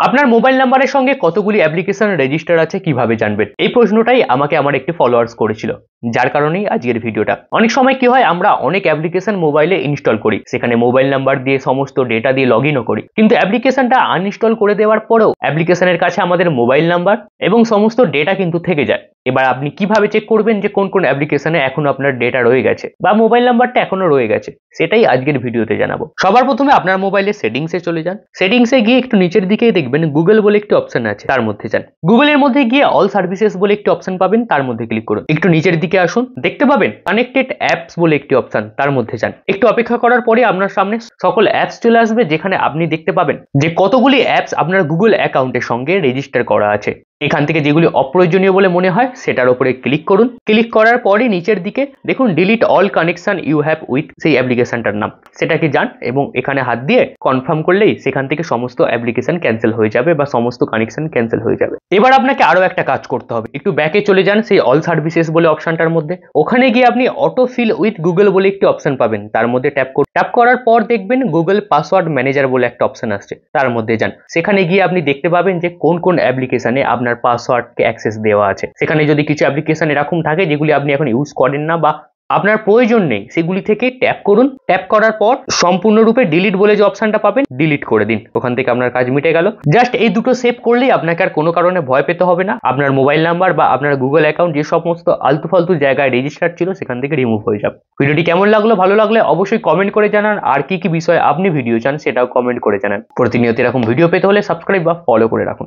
আপনার মোবাইল নাম্বারের সঙ্গে কতগুলি অ্যাপ্লিকেশন রেজিস্টার আছে কিভাবে জানবেন? এই প্রশ্নটাই আমাকে আমার একটি ফলোয়ার্স করেছিল, যার কারণেই আজকের ভিডিওটা। অনেক সময় কি হয়, আমরা অনেক অ্যাপ্লিকেশন মোবাইলে ইনস্টল করি, সেখানে মোবাইল নাম্বার দিয়ে সমস্ত ডেটা দিয়ে লগ ইনও করি, কিন্তু অ্যাপ্লিকেশনটা আনইনস্টল করে দেওয়ার পরেও অ্যাপ্লিকেশনের কাছে আমাদের মোবাইল নাম্বার এবং সমস্ত ডেটা কিন্তু থেকে যায়। এবার আপনি কিভাবে চেক করবেন যে কোন কোন অ্যাপ্লিকেশনে এখনো আপনার ডেটা রয়ে গেছে বা মোবাইল নাম্বারটা এখনো রয়ে গেছে, সেটাই আজকের ভিডিওতে জানাবো। সবার প্রথমে আপনার মোবাইলের সেটিংসে চলে যান। সেটিংসে গিয়ে একটু নিচের দিকেই দেখবেন গুগল বলে একটি অপশন আছে, তার মধ্যে যান। গুগলের মধ্যে গিয়ে অল সার্ভিসেস বলে একটি অপশন পাবেন, তার মধ্যে ক্লিক করুন। একটু নিচের দিকে আসুন, দেখতে পাবেন কানেক্টেড অ্যাপস বলে একটি অপশন, তার মধ্যে যান। একটু অপেক্ষা করার পরে আপনার সামনে সকল অ্যাপস চলে আসবে, যেখানে আপনি দেখতে পাবেন যে কতগুলি অ্যাপস আপনার গুগল অ্যাকাউন্টের সঙ্গে রেজিস্টার করা আছে। এখান থেকে যেগুলি অপ্রয়োজনীয় বলে মনে হয় সেটার উপরে ক্লিক করুন। ক্লিক করার পরে নিচের দিকে দেখুন delete all connection you have with সেই অ্যাপ্লিকেশনটার নাম, সেটাকে যান এবং এখানে হাত দিয়ে কনফার্ম করলেই সেখান থেকে সমস্ত অ্যাপ্লিকেশন ক্যান্সেল হয়ে যাবে বা সমস্ত কানেকশন ক্যান্সেল হয়ে যাবে। এবার আপনাকে আরো একটা কাজ করতে হবে, একটু ব্যাকে চলে যান সেই অল সার্ভিসেস বলে অপশনটার মধ্যে। ওখানে গিয়ে আপনি অটো ফিল উইথ গুগল বলে একটি অপশন পাবেন, তার মধ্যে ট্যাপ করুন। ট্যাপ করার পর দেখবেন গুগল পাসওয়ার্ড ম্যানেজার বলে একটা অপশন আসছে, তার মধ্যে যান। সেখানে গিয়ে আপনি দেখতে পাবেন যে কোন কোন অ্যাপ্লিকেশনে আপনার পাসওয়ার্ডকে অ্যাক্সেস দেওয়া আছে। সেখানে যদি কিছু অ্যাপ্লিকেশন এরকম থাকে যেগুলি আপনি এখন ইউজ করেন না বা আপনার প্রয়োজন নেই, সেগুলি থেকে ট্যাপ করুন। ট্যাপ করার পর সম্পূর্ণরূপে ডিলিট বলে যে অপশনটা পাবেন, ডিলিট করে দিন। ওখান থেকে আপনার কাজ মিটে গেল। জাস্ট এই দুটো সেভ করলেই আপনাকে আর কোনো কারণে ভয় পেতে হবে না। আপনার মোবাইল নাম্বার বা আপনার গুগল অ্যাকাউন্ট যে সমস্ত আলতু ফালতু জায়গায় রেজিস্টার ছিল সেখান থেকে রিমুভ হয়ে যাবে। ভিডিওটি কেমন লাগলো, ভালো লাগলে অবশ্যই কমেন্ট করে জানান। আর কি কি বিষয়ে আপনি ভিডিও চান সেটাও কমেন্ট করে জানান। প্রতিনিয়ত এরকম ভিডিও পেতে হলে সাবস্ক্রাইব বা ফলো করে রাখুন।